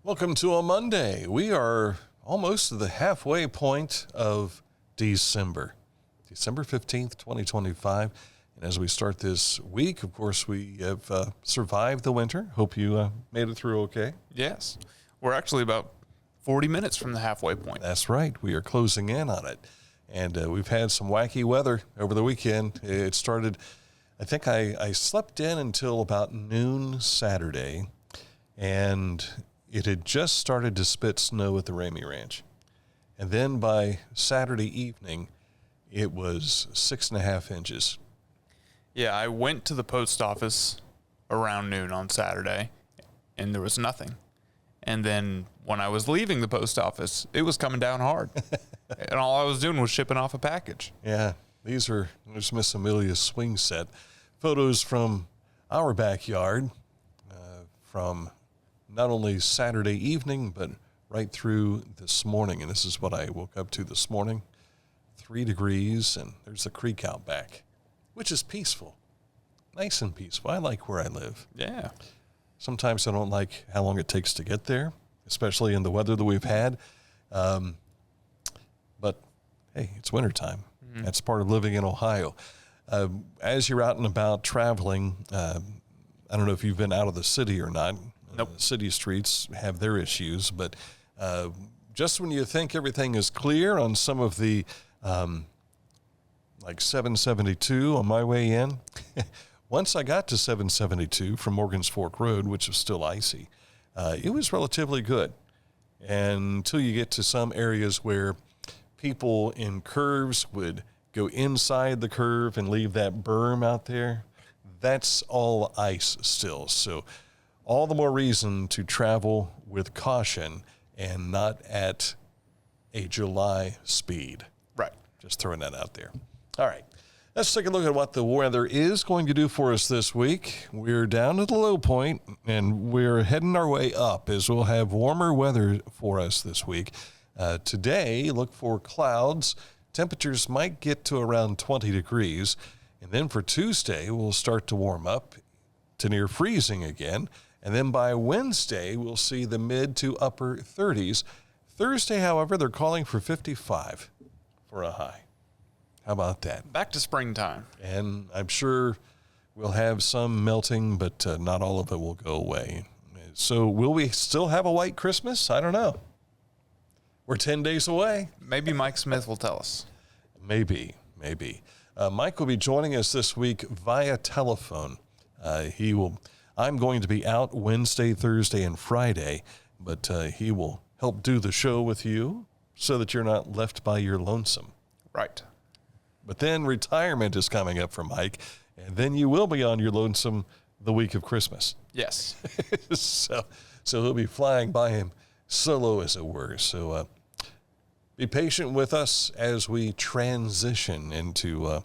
Welcome to a Monday. We are almost to the halfway point of December 15th, 2025. And as we start this week, of course, we have survived the winter. Hope you made it through okay. Yes. We're actually about 40 minutes from the halfway point. That's right. We are closing in on it. And we've had some wacky weather over the weekend. It started, I think I slept in until about noon Saturday, and it had just started to spit snow at the Ramey Ranch. And then by Saturday evening, it was 6.5 inches. Yeah, I went to the post office around noon on Saturday, and there was nothing. And then when I was leaving the post office, it was coming down hard. And all I was doing was shipping off a package. Yeah, there's Miss Amelia's swing set. Photos from our backyard from not only Saturday evening, but right through this morning. And this is what I woke up to this morning. 3 degrees, and there's a creek out back, which is peaceful. Nice and peaceful. I like where I live. Yeah. Sometimes I don't like how long it takes to get there, especially in the weather that we've had. But, hey, it's wintertime. Mm-hmm. That's part of living in Ohio. As you're out and about traveling, I don't know if you've been out of the city or not. Nope. City streets have their issues, but just when you think everything is clear on some of the, like 772 on my way in, once I got to 772 from Morgan's Fork Road, which was still icy, it was relatively good. And until you get to some areas where people in curves would go inside the curve and leave that berm out there, that's all ice still. So all the more reason to travel with caution and not at a July speed. Right. Just throwing that out there. All right. Let's take a look at what the weather is going to do for us this week. We're down at the low point, and we're heading our way up as we'll have warmer weather for us this week. Today, look for clouds. Temperatures might get to around 20 degrees. And then for Tuesday, we'll start to warm up to near freezing again. And then by Wednesday, we'll see the mid to upper 30s. Thursday, however, they're calling for 55 for a high. How about that? Back to springtime. And I'm sure we'll have some melting, but not all of it will go away. So will we still have a white Christmas? I don't know. We're 10 days away. Maybe Mike Smith will tell us. Maybe. Mike will be joining us this week via telephone. I'm going to be out Wednesday, Thursday, and Friday, but he will help do the show with you so that you're not left by your lonesome. Right. But then retirement is coming up for Mike, and then you will be on your lonesome the week of Christmas. Yes. So he'll be flying by him solo, as it were. So be patient with us as we transition into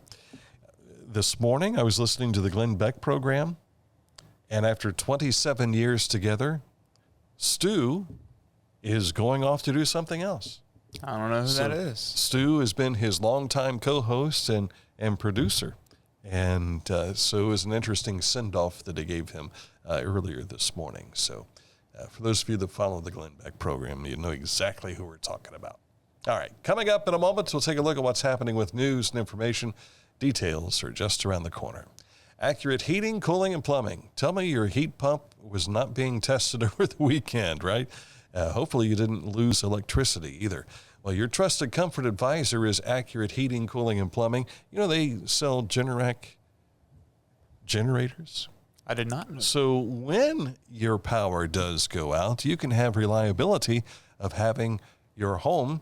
this morning. I was listening to the Glenn Beck program. And after 27 years together, Stu is going off to do something else. I don't know who that is. Stu has been his longtime co-host and producer. And so it was an interesting send-off that they gave him earlier this morning. So for those of you that follow the Glenn Beck program, you know exactly who we're talking about. All right, coming up in a moment, we'll take a look at what's happening with news and information. Details are just around the corner. Accurate Heating, Cooling, and Plumbing. Tell me your heat pump was not being tested over the weekend, right? Hopefully you didn't lose electricity either. Well, your trusted comfort advisor is Accurate Heating, Cooling, and Plumbing. You know, they sell Generac generators. I did not know. So when your power does go out, you can have reliability of having your home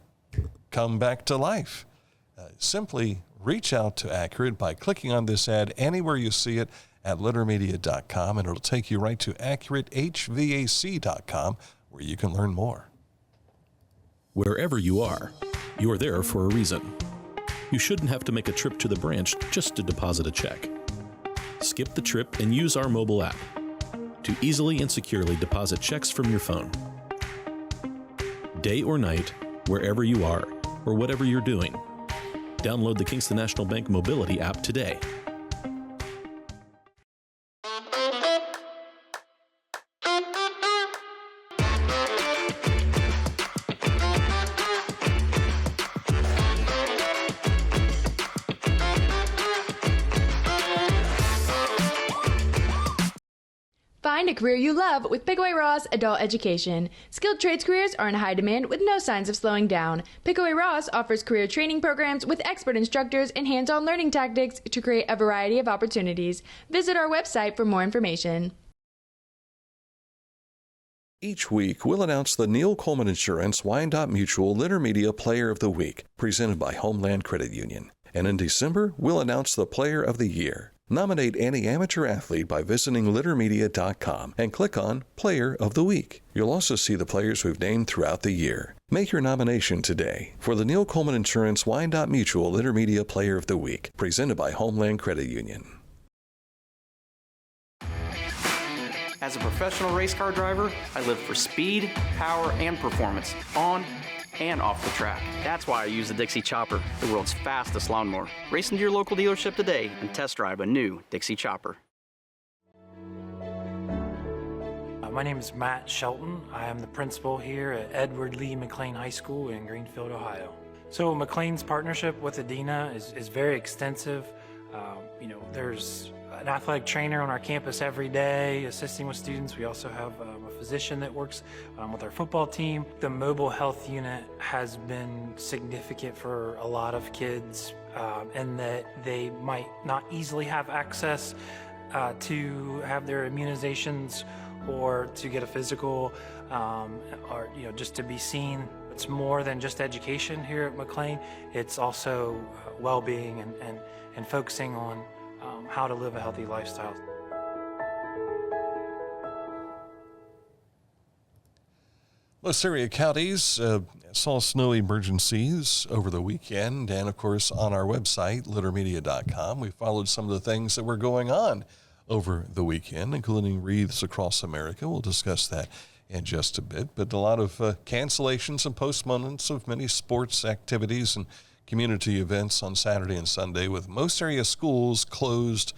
come back to life. Simply reach out to Accurate by clicking on this ad anywhere you see it at littermedia.com, and it'll take you right to AccurateHVAC.com, where you can learn more. Wherever you are, you're there for a reason. You shouldn't have to make a trip to the branch just to deposit a check. Skip the trip and use our mobile app to easily and securely deposit checks from your phone. Day or night, wherever you are, or whatever you're doing, download the Kingston National Bank Mobility app today. Find a career you love with Pickaway Ross Adult Education. Skilled trades careers are in high demand with no signs of slowing down. Pickaway Ross offers career training programs with expert instructors and hands-on learning tactics to create a variety of opportunities. Visit our website for more information. Each week, we'll announce the Neil Coleman Insurance Wyandotte Mutual Intermedia Player of the Week, presented by Homeland Credit Union. And in December, we'll announce the Player of the Year. Nominate any amateur athlete by visiting littermedia.com and click on Player of the Week. You'll also see the players we've named throughout the year. Make your nomination today for the Neil Coleman Insurance Wyandotte Mutual Intermedia Player of the Week, presented by Homeland Credit Union. As a professional race car driver, I live for speed, power, and performance on and off the track. That's why I use the Dixie Chopper, the world's fastest lawnmower. Race into your local dealership today and test drive a new Dixie Chopper. My name is Matt Shelton. I am the principal here at Edward Lee McLean High School in Greenfield, Ohio. So McLean's partnership with Adina is very extensive. There's an athletic trainer on our campus every day assisting with students. We also have a physician that works with our football team. The mobile health unit has been significant for a lot of kids in that they might not easily have access to have their immunizations or to get a physical or just to be seen. It's more than just education here at McLean. It's also well-being and focusing on how to live a healthy lifestyle. Most area counties saw snow emergencies over the weekend, and of course on our website, littermedia.com, we followed some of the things that were going on over the weekend, including Wreaths across America. We'll discuss that in just a bit, but a lot of cancellations and postponements of many sports activities and community events on Saturday and Sunday, with most area schools closed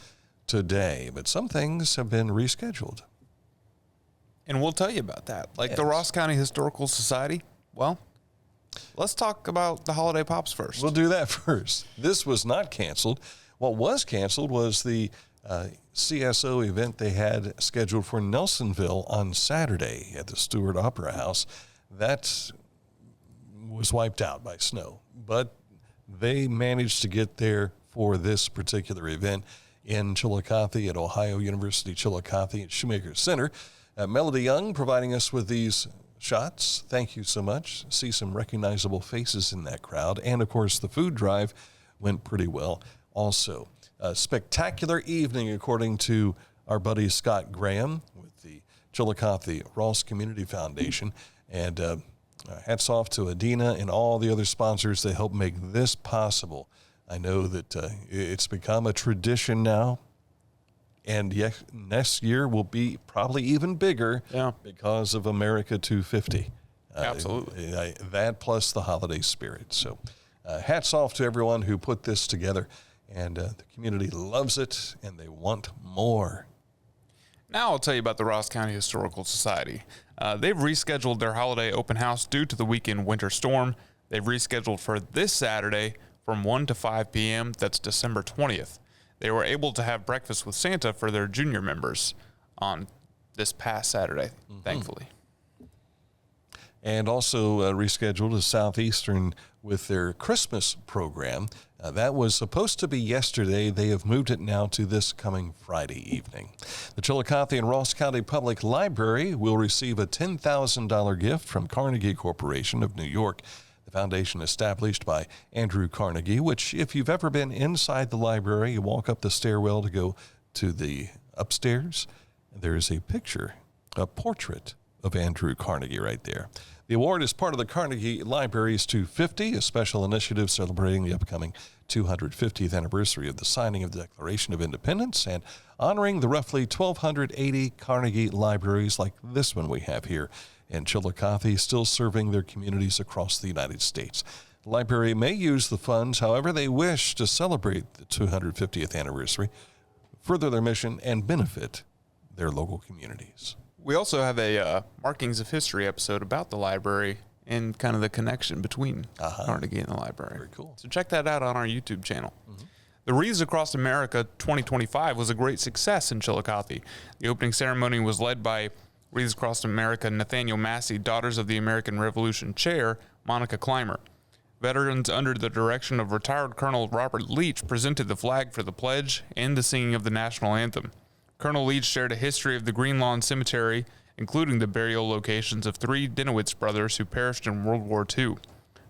today, but some things have been rescheduled. And we'll tell you about that. Like the Ross County Historical Society. Well, let's talk about the Holiday Pops first. We'll do that first. This was not canceled. What was canceled was the CSO event they had scheduled for Nelsonville on Saturday at the Stewart Opera House. That was wiped out by snow, but they managed to get there for this particular event in Chillicothe at Ohio University Chillicothe at Shoemaker Center. Melody Young providing us with these shots. Thank you so much. See some recognizable faces in that crowd. And, of course, the food drive went pretty well also. A spectacular evening, according to our buddy Scott Graham with the Chillicothe Ross Community Foundation. And hats off to Adina and all the other sponsors that helped make this possible. I know that it's become a tradition now, and next year will be probably even bigger because of America 250. Absolutely. That plus the holiday spirit. So hats off to everyone who put this together, and the community loves it, and they want more. Now I'll tell you about the Ross County Historical Society. They've rescheduled their holiday open house due to the weekend winter storm. They've rescheduled for this Saturday from 1 to 5 p.m. That's December 20th. They were able to have breakfast with Santa for their junior members on this past Saturday, thankfully. And also rescheduled to Southeastern with their Christmas program. That was supposed to be yesterday. They have moved it now to this coming Friday evening. The Chillicothe and Ross County Public Library will receive a $10,000 gift from Carnegie Corporation of New York. The foundation established by Andrew Carnegie, which if you've ever been inside the library, you walk up the stairwell to go to the upstairs, there's a picture, a portrait of Andrew Carnegie right there. The award is part of the Carnegie Library's 250, a special initiative celebrating the upcoming 250th anniversary of the signing of the Declaration of Independence and honoring the roughly 1,280 Carnegie libraries like this one we have here in Chillicothe, still serving their communities across the United States. The library may use the funds however they wish to celebrate the 250th anniversary, further their mission, and benefit their local communities. We also have a Markings of History episode about the library and kind of the connection between Carnegie and the library. Very cool. So check that out on our YouTube channel. The Wreaths Across America 2025 was a great success in Chillicothe. The opening ceremony was led by Wreaths Across America Nathaniel Massey, Daughters of the American Revolution Chair, Monica Clymer. Veterans under the direction of retired Colonel Robert Leach presented the flag for the pledge and the singing of the national anthem. Colonel Leach shared a history of the Green Lawn Cemetery, including the burial locations of 3 Dinowitz brothers who perished in World War II.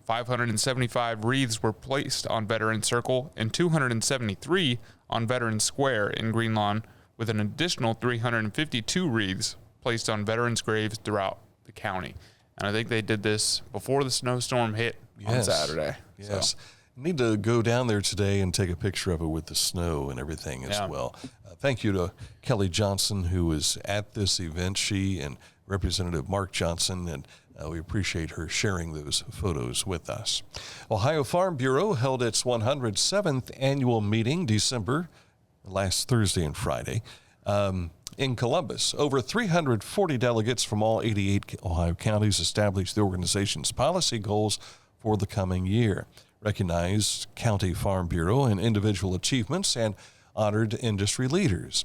575 wreaths were placed on Veterans Circle and 273 on Veterans Square in Green Lawn, with an additional 352 wreaths placed on veterans' graves throughout the county. And I think they did this before the snowstorm hit on Saturday. Yes. So. Need to go down there today and take a picture of it with the snow and everything as well. Thank you to Kelly Johnson, who was at this event, she and Representative Mark Johnson, and we appreciate her sharing those photos with us. Ohio Farm Bureau held its 107th annual meeting December, last Thursday and Friday, in Columbus. Over 340 delegates from all 88 Ohio counties established the organization's policy goals for the coming year, recognized County Farm Bureau and individual achievements, and honored industry leaders.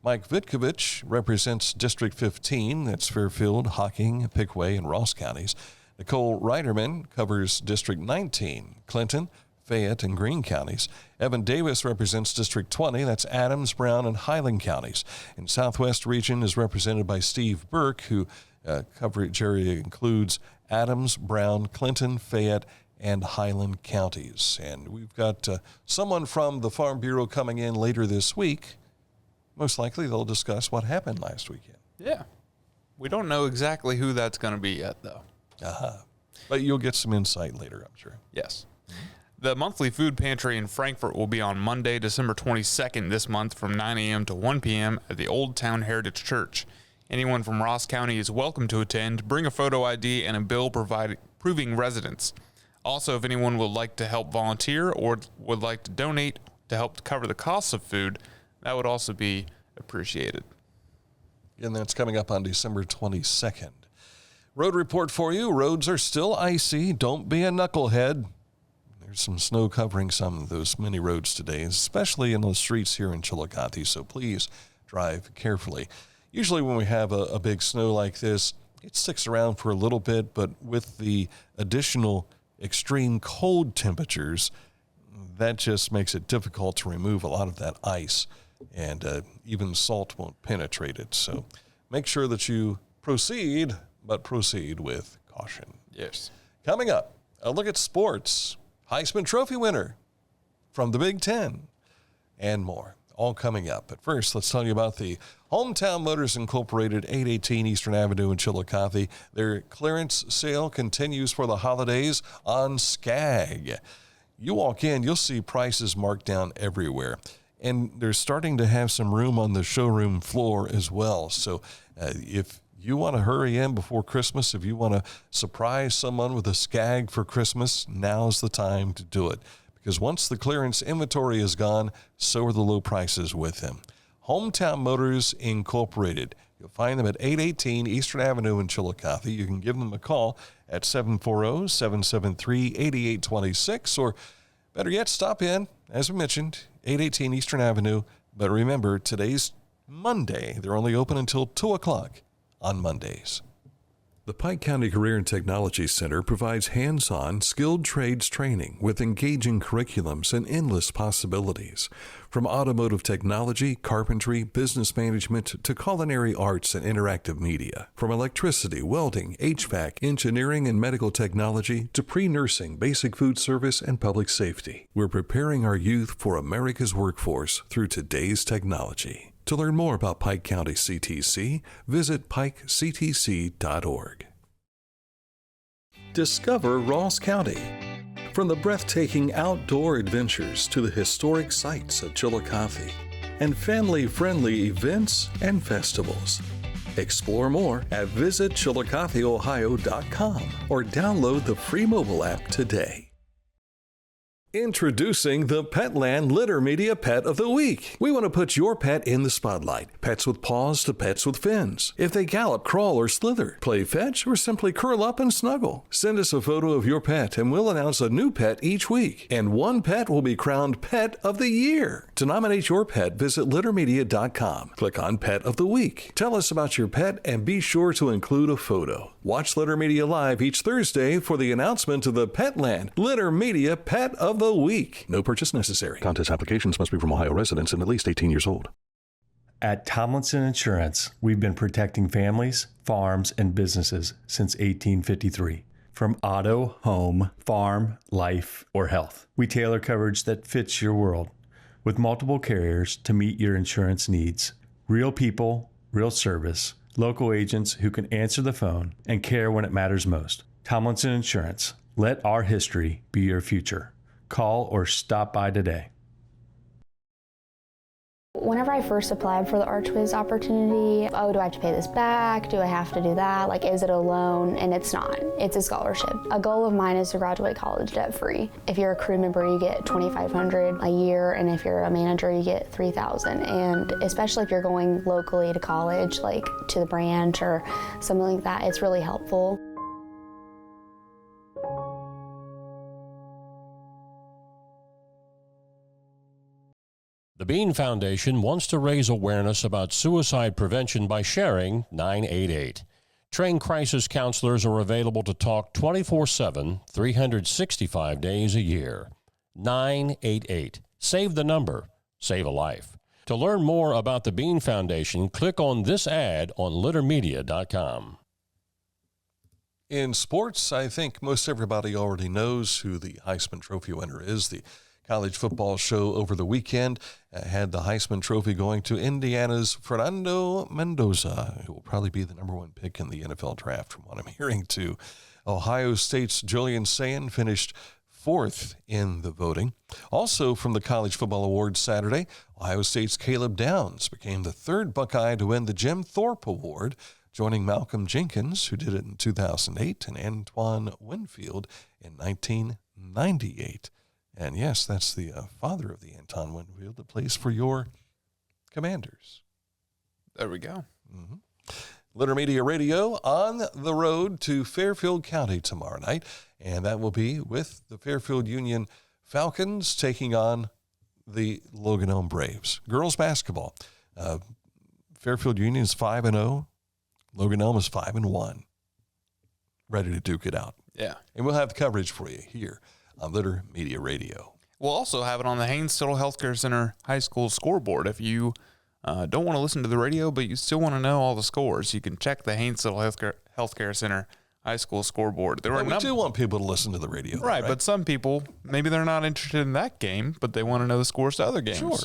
Mike Vitkovich represents District 15, that's Fairfield, Hocking, Pickaway, and Ross counties. Nicole Reiterman covers District 19, Clinton, Fayette, and Greene counties. Evan Davis represents District 20, that's Adams, Brown, and Highland counties. And Southwest region is represented by Steve Burke, who coverage area includes Adams, Brown, Clinton, Fayette, and Highland counties. And we've got someone from the Farm Bureau coming in later this week. Most likely they'll discuss what happened last weekend. Yeah. We don't know exactly who that's going to be yet, though. But you'll get some insight later, I'm sure. Yes. The monthly food pantry in Frankfort will be on Monday, December 22nd this month from 9 a.m. to 1 p.m. at the Old Town Heritage Church. Anyone from Ross County is welcome to attend. Bring a photo ID and a bill proving residence. Also, if anyone would like to help volunteer or would like to donate to help cover the costs of food, that would also be appreciated. And that's coming up on December 22nd. Road report for you. Roads are still icy. Don't be a knucklehead. There's some snow covering some of those many roads today, especially in the streets here in Chillicothe, so please drive carefully. Usually when we have a big snow like this, it sticks around for a little bit, but with the additional extreme cold temperatures, that just makes it difficult to remove a lot of that ice, and even salt won't penetrate it. So make sure that you proceed, but proceed with caution. Yes. Coming up, a look at sports, Heisman Trophy winner from the Big Ten, and more. All coming up. But first, let's tell you about the Hometown Motors Incorporated, 818 Eastern Avenue in Chillicothe. Their clearance sale continues for the holidays on Skag. You walk in, you'll see prices marked down everywhere. And they're starting to have some room on the showroom floor as well. So if you want to hurry in before Christmas, if you want to surprise someone with a Skag for Christmas, now's the time to do it. Because once the clearance inventory is gone, so are the low prices with them. Hometown Motors Incorporated. You'll find them at 818 Eastern Avenue in Chillicothe. You can give them a call at 740-773-8826, or better yet, stop in, as we mentioned, 818 Eastern Avenue. But remember, today's Monday. They're only open until 2 o'clock on Mondays. The Pike County Career and Technology Center provides hands-on, skilled trades training with engaging curriculums and endless possibilities. From automotive technology, carpentry, business management, to culinary arts and interactive media. From electricity, welding, HVAC, engineering, and medical technology, to pre-nursing, basic food service, and public safety. We're preparing our youth for America's workforce through today's technology. To learn more about Pike County CTC, visit pikectc.org. Discover Ross County. From the breathtaking outdoor adventures to the historic sights of Chillicothe and family-friendly events and festivals. Explore more at visitchillicotheohio.com or download the free mobile app today. Introducing the Petland Litter Media Pet of the Week. We want to put your pet in the spotlight. Pets with paws to pets with fins. If they gallop, crawl, or slither, play fetch, or simply curl up and snuggle. Send us a photo of your pet and we'll announce a new pet each week. And one pet will be crowned Pet of the Year. To nominate your pet, visit littermedia.com. Click on Pet of the Week. Tell us about your pet and be sure to include a photo. Watch Litter Media Live each Thursday for the announcement of the Petland Litter Media Pet of the Week. No purchase necessary. Contest applications must be from Ohio residents and at least 18 years old. At Tomlinson Insurance, we've been protecting families, farms, and businesses since 1853. From auto, home, farm, life, or health, we tailor coverage that fits your world with multiple carriers to meet your insurance needs. Real people, real service, local agents who can answer the phone and care when it matters most. Tomlinson Insurance. Let our history be your future. Call or stop by today. Whenever I first applied for the Archways opportunity, do I have to pay this back? Do I have to do that? Like, is it a loan? And it's not. It's a scholarship. A goal of mine is to graduate college debt-free. If you're a crew member, you get $2,500 a year, and if you're a manager, you get $3,000. And especially if you're going locally to college, like to the branch or something like that, it's really helpful. The Bean Foundation wants to raise awareness about suicide prevention by sharing 988. Trained crisis counselors are available to talk 24/7, 365 days a year. 988. Save the number. Save a life. To learn more about the Bean Foundation, click on this ad on littermedia.com. In sports, I think most everybody already knows who the Heisman Trophy winner is. The college football show over the weekend had the Heisman Trophy going to Indiana's Fernando Mendoza, who will probably be the number one pick in the NFL draft from what I'm hearing too. Ohio State's Julian Sayin finished fourth in the voting. Also from the College Football Awards Saturday, Ohio State's Caleb Downs became the third Buckeye to win the Jim Thorpe Award, joining Malcolm Jenkins, who did it in 2008, and Antoine Winfield in 1998. And yes, that's the father of the Anton Winfield that plays for your Commanders. There we go. Mm-hmm. Litter Media Radio on the road to Fairfield County tomorrow night, and that will be with the Fairfield Union Falcons taking on the Logan Elm Braves. Girls basketball. Fairfield Union is 5-0. Logan Elm is 5-1. Ready to duke it out. Yeah. And we'll have the coverage for you here on Litter Media Radio. We'll also have it on the Haynes-Tuttle Healthcare Center High School scoreboard. If you don't want to listen to the radio, but you still want to know all the scores, you can check the Haynes-Tuttle Healthcare Center High School scoreboard. We do want people to listen to the radio. Right, but some people, maybe they're not interested in that game, but they want to know the scores to other games. Sure.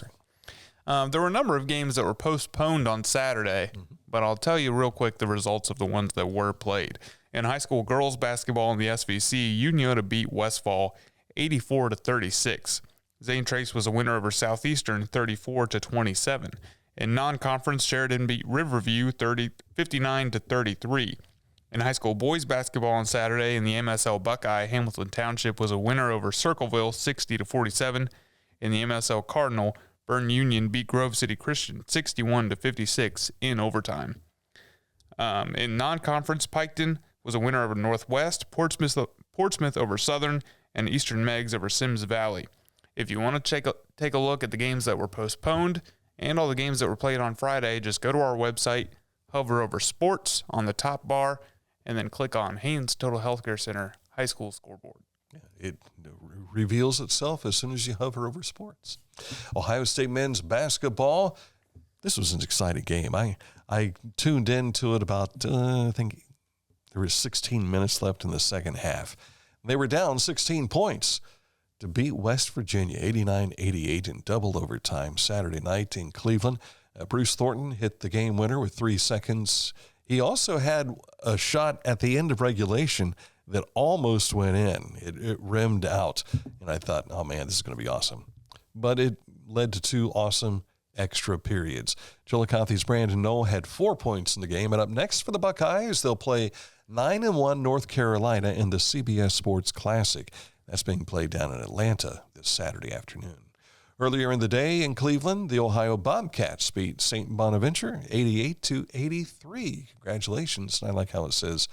There were a number of games that were postponed on Saturday, but I'll tell you real quick the results of the ones that were played. In high school girls basketball in the SVC, Uniota beat Westfall 84-36. Zane Trace was a winner over Southeastern 34-27. In non-conference, Sheridan beat Riverview 59-33. In high school boys basketball on Saturday in the MSL Buckeye, Hamilton Township was a winner over Circleville 60-47. In the MSL Cardinal, Bern Union beat Grove City Christian 61-56 in overtime. In non-conference, Piketon was a winner over Northwest, Portsmouth over Southern, and Eastern Meigs over Sims Valley. If you want to take a look at the games that were postponed and all the games that were played on Friday, just go to our website, hover over Sports on the top bar, and then click on Haynes-Tuttle Healthcare Center High School scoreboard. It reveals itself as soon as you hover over Sports. Ohio State men's basketball. This was an exciting game. I tuned into it about, I think there was 16 minutes left in the second half. They were down 16 points to beat West Virginia 89-88 in double overtime Saturday night in Cleveland. Bruce Thornton hit the game winner with 3 seconds. He also had a shot at the end of regulation that almost went in. It rimmed out, and I thought, oh, man, this is going to be awesome. But it led to 2 awesome extra periods. Chillicothe's Brandon Knoll had 4 points in the game, and up next for the Buckeyes, they'll play 9-1 North Carolina in the CBS Sports Classic. That's being played down in Atlanta this Saturday afternoon. Earlier in the day in Cleveland, the Ohio Bobcats beat St. Bonaventure 88-83. Congratulations. And I like how it says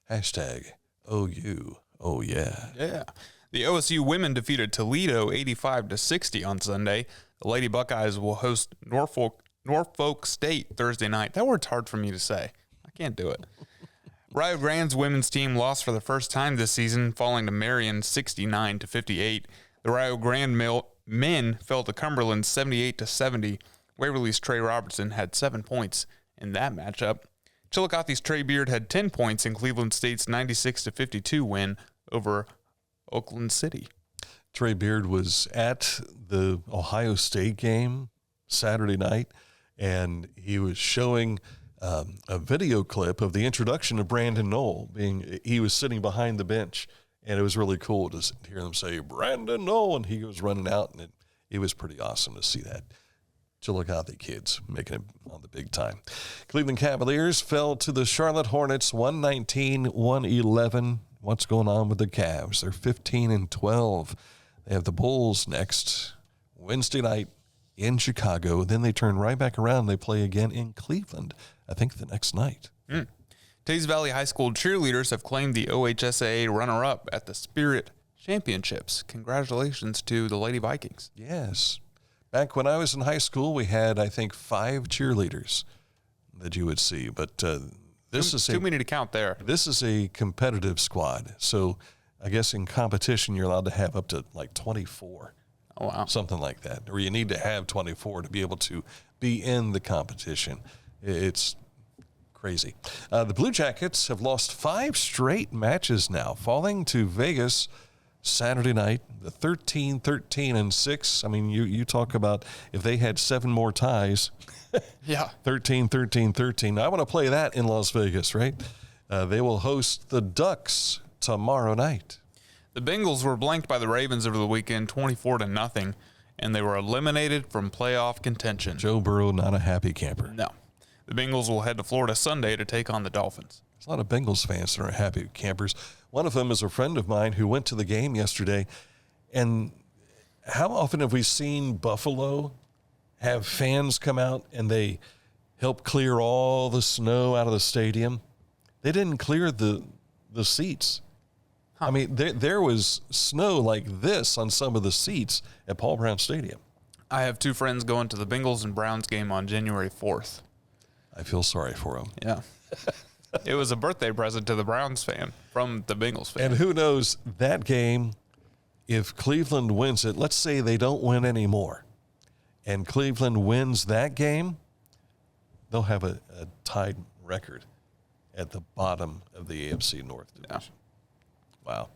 #OU. Oh, yeah. Yeah. The OSU women defeated Toledo 85-60 on Sunday. The Lady Buckeyes will host Norfolk State Thursday night. That word's hard for me to say. I can't do it. Rio Grande's women's team lost for the first time this season, falling to Marion 69-58. The Rio Grande men fell to Cumberland 78-70. Waverly's Trey Robertson had 7 points in that matchup. Chillicothe's Trey Beard had 10 points in Cleveland State's 96-52 win over Oakland City. Trey Beard was at the Ohio State game Saturday night, and he was showing a video clip of the introduction of Brandon Knoll. He was sitting behind the bench, and it was really cool to hear them say, Brandon Knoll, and he was running out, and it was pretty awesome to see that. Chillicothe kids making it on the big time. Cleveland Cavaliers fell to the Charlotte Hornets 119-111. What's going on with the Cavs? They're 15-12. They have the Bulls next Wednesday night in Chicago. Then they turn right back around. They play again in Cleveland, I think the next night. Teays Valley High School cheerleaders have claimed the OHSAA runner-up at the Spirit Championships. Congratulations to the Lady Vikings. Yes. Back when I was in high school, we had, I think, 5 cheerleaders that you would see. But this is too many to count there. This is a competitive squad. So I guess in competition, you're allowed to have up to like 24. Oh, wow. Something like that. Or you need to have 24 to be able to be in the competition. It's crazy. The Blue Jackets have lost 5 straight matches now, falling to Vegas Saturday night, the 13-6. I mean, you talk about if they had 7 more ties. Yeah. 13. I want to play that in Las Vegas, right? They will host the Ducks tomorrow night. The Bengals were blanked by the Ravens over the weekend 24-0, and they were eliminated from playoff contention. Joe Burrow, not a happy camper. No. The Bengals will head to Florida Sunday to take on the Dolphins. There's a lot of Bengals fans that are happy campers. One of them is a friend of mine who went to the game yesterday. And how often have we seen Buffalo have fans come out and they help clear all the snow out of the stadium? They didn't clear the seats. Huh. I mean, there was snow like this on some of the seats at Paul Brown Stadium. I have 2 friends going to the Bengals and Browns game on January 4th. I feel sorry for them. Yeah. It was a birthday present to the Browns fan from the Bengals fan. And who knows, that game, if Cleveland wins it, let's say they don't win anymore, and Cleveland wins that game, they'll have a tied record at the bottom of the AFC North division. Yeah. Wow.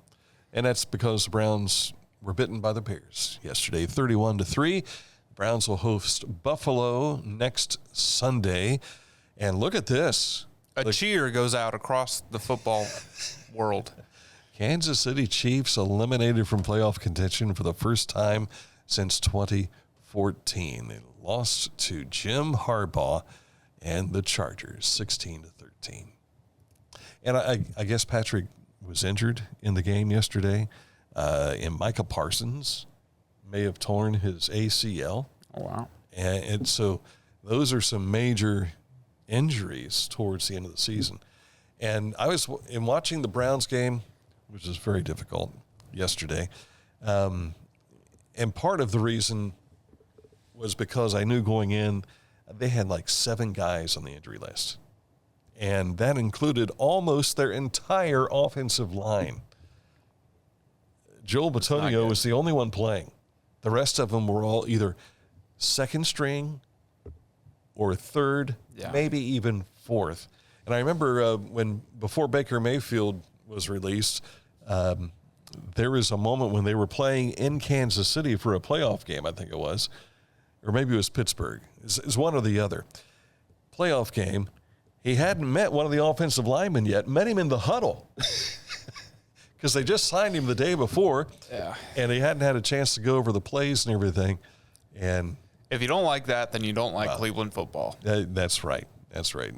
And that's because the Browns were bitten by the Bears yesterday, 31-3. The Browns will host Buffalo next Sunday. And look at this. A cheer goes out across the football world. Kansas City Chiefs eliminated from playoff contention for the first time since 2014. They lost to Jim Harbaugh and the Chargers, 16-13. And I guess Patrick was injured in the game yesterday. And Micah Parsons may have torn his ACL. Oh, wow. And so those are some major injuries towards the end of the season. And I was in watching the Browns game, which was very difficult yesterday. And part of the reason was because I knew going in, they had like 7 guys on the injury list. And that included almost their entire offensive line. Joel Bitonio was the only one playing. The rest of them were all either second string or third, maybe even fourth. And I remember before Baker Mayfield was released, there was a moment when they were playing in Kansas City for a playoff game, I think it was, or maybe it was Pittsburgh. It's one or the other. Playoff game. He hadn't met one of the offensive linemen yet, met him in the huddle because they just signed him the day before, and he hadn't had a chance to go over the plays and everything. And if you don't like that, then you don't like Cleveland football. That's right. That's right.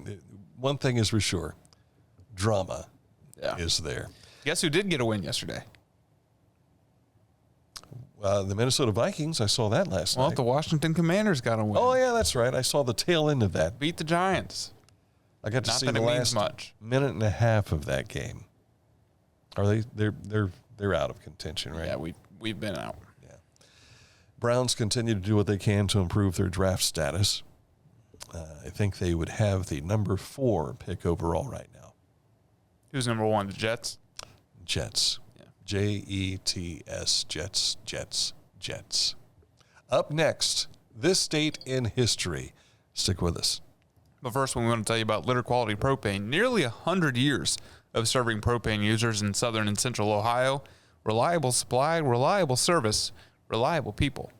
One thing is for sure, drama is there. Guess who did get a win yesterday? The Minnesota Vikings, I saw that last night. The Washington Commanders got a win. Oh, yeah, that's right. I saw the tail end of that. Beat the Giants. I got to Not see that the it means last much. minute and a half of that game. Are they're out of contention, right? Yeah, we've been out. Yeah. Browns continue to do what they can to improve their draft status. I think they would have the number 4 pick overall right now. Who's number 1? The Jets? Jets. Yeah. Jets. Jets. Up next, this date in history. Stick with us. But first, we want to tell you about Litter Quality Propane. Nearly 100 years of serving propane users in southern and central Ohio. Reliable supply, reliable service, reliable people.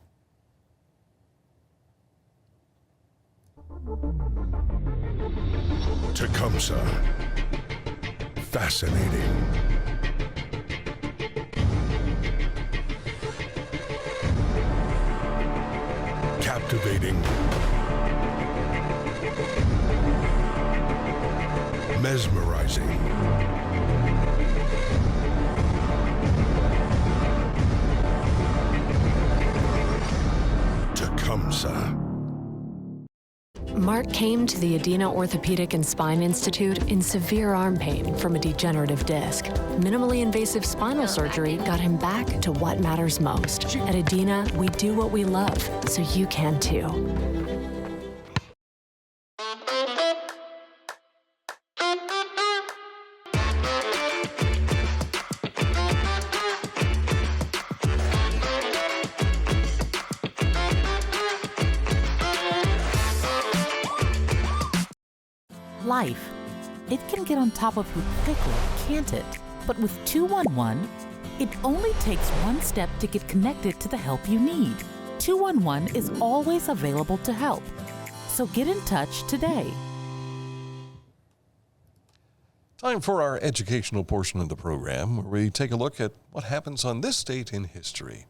Tecumseh. Fascinating. Captivating. Mesmerizing. Tecumseh. Mark came to the Adina Orthopedic and Spine Institute in severe arm pain from a degenerative disc. Minimally invasive spinal surgery got him back to what matters most. At Adina, we do what we love, so you can too. Life. It can get on top of you quickly, can't it? But with 211, it only takes one step to get connected to the help you need. 211 is always available to help. So get in touch today. Time for our educational portion of the program, where we take a look at what happens on this date in history.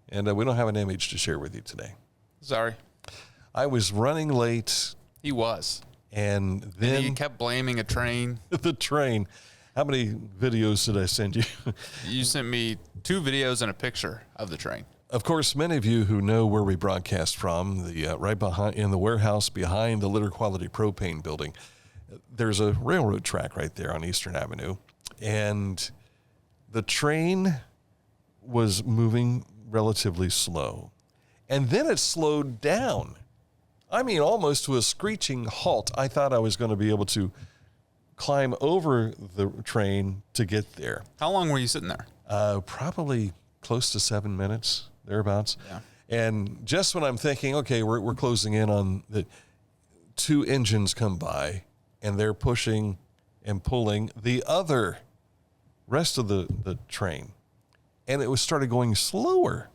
And we don't have an image to share with you today. Sorry. I was running late. He was. And then he kept blaming a train. The train. How many videos did I send you? You sent me 2 videos and a picture of the train. Of course, many of you who know where we broadcast from, the right behind in the warehouse behind the Litter Quality Propane building, there's a railroad track right there on Eastern Avenue, and the train was moving relatively slow, and then it slowed down. I mean, almost to a screeching halt. I thought I was going to be able to climb over the train to get there. How long were you sitting there? Probably close to 7 minutes, thereabouts. Yeah. And just when I'm thinking, okay, we're closing in on the 2 engines come by, and they're pushing and pulling the other rest of the train. And it was started going slower.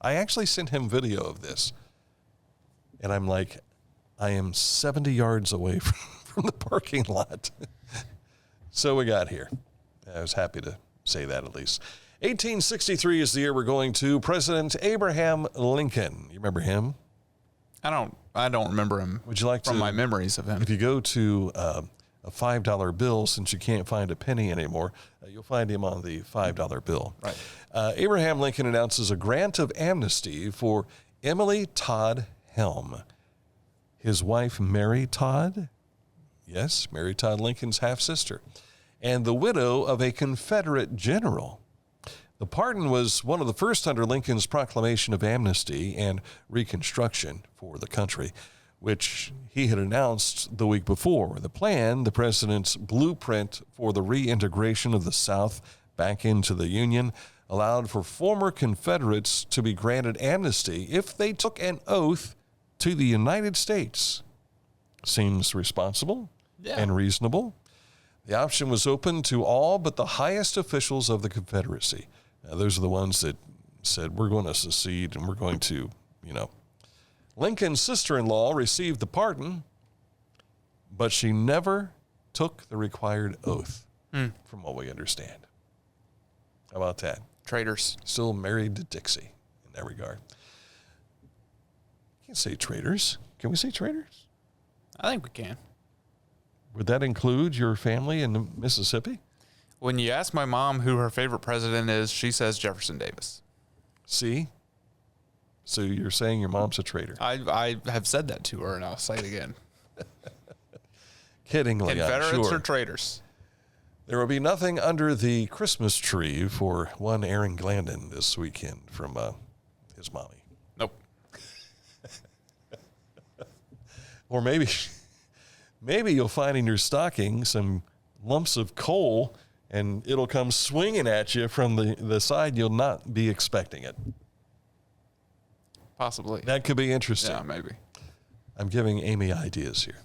I actually sent him video of this. And I'm like, I am 70 yards away from the parking lot. So we got here. I was happy to say that at least. 1863 is the year we're going to. President Abraham Lincoln. You remember him? I don't remember him. Would you like from to, my memories of him? If you go to a $5 bill, since you can't find a penny anymore, you'll find him on the $5 bill. Right. Abraham Lincoln announces a grant of amnesty for Emily Todd Helm. His wife, Mary Todd, yes, Mary Todd Lincoln's half-sister, and the widow of a Confederate general. The pardon was one of the first under Lincoln's proclamation of amnesty and Reconstruction for the country, which he had announced the week before. The plan, the president's blueprint for the reintegration of the South back into the Union, allowed for former Confederates to be granted amnesty if they took an oath to the United States. Seems responsible and reasonable. The option was open to all but the highest officials of the Confederacy. Now, those are the ones that said, we're going to secede and we're going to, Lincoln's sister-in-law received the pardon, but she never took the required oath, from what we understand. How about that? Traitors. Still married to Dixie in that regard. Can't say traitors. Can we say traitors? I think we can. Would that include your family in Mississippi? When you ask my mom who her favorite president is, she says Jefferson Davis. See? So you're saying your mom's a traitor? I have said that to her, and I'll say it again. Kiddingly, Confederates I'm sure. or traitors? There will be nothing under the Christmas tree for one Aaron Glandon this weekend from his mommy. Nope. Or maybe you'll find in your stocking some lumps of coal, and it'll come swinging at you from the side you'll not be expecting it. Possibly. That could be interesting. Yeah, maybe. I'm giving Amy ideas here.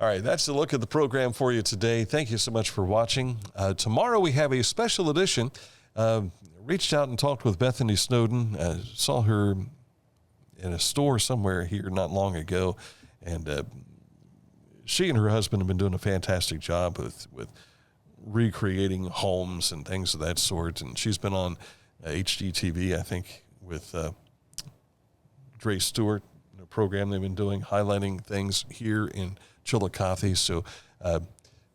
All right, that's the look at the program for you today. Thank you so much for watching. Tomorrow we have a special edition. Reached out and talked with Bethany Snowden. Saw her in a store somewhere here not long ago, and she and her husband have been doing a fantastic job with recreating homes and things of that sort. And she's been on HGTV, I think, with Dre Stewart, a program they've been doing, highlighting things here in Chillicothe. So,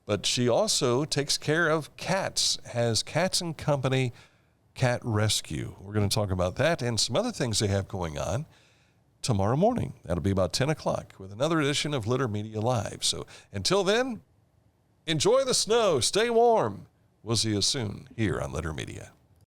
but she also takes care of cats, has Cats and Company Cat Rescue. We're going to talk about that and some other things they have going on tomorrow morning. That'll be about 10 o'clock with another edition of Litter Media Live. So until then, enjoy the snow, stay warm. We'll see you soon here on Litter Media.